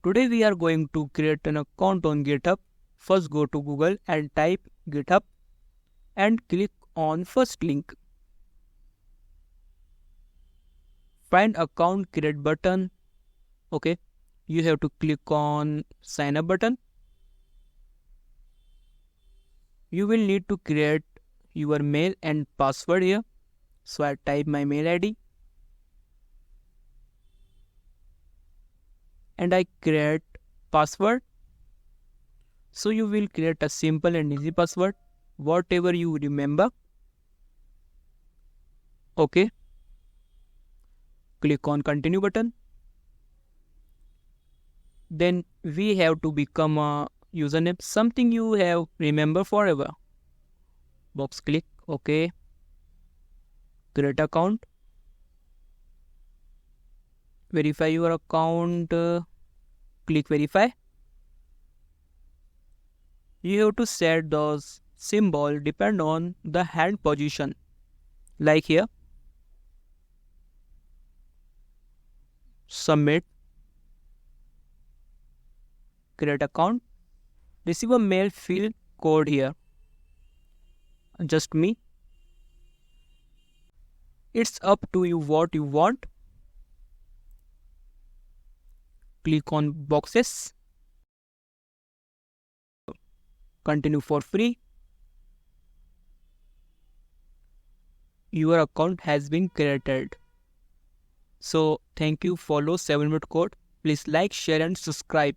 Today we are going to create an account on GitHub. First go to Google and type GitHub and click on first link. Find account create button. Okay, you have to click on sign up button. You will need to create your mail and password here. So I type my mail ID and I create password. So you will create a simple and easy password, whatever you remember. Okay. Click on continue button. Then we have to become a username, something you have remember forever. Box click OK. Create account. Verify your account. Click verify. You have to set those symbol depend on the hand position, like here. Submit. Create account. Receive a mail field code here. Just me. It's up to you what you want. Click on boxes. Continue for free. Your account has been created. So thank you. Follow 7-minute code. Please like, share and subscribe.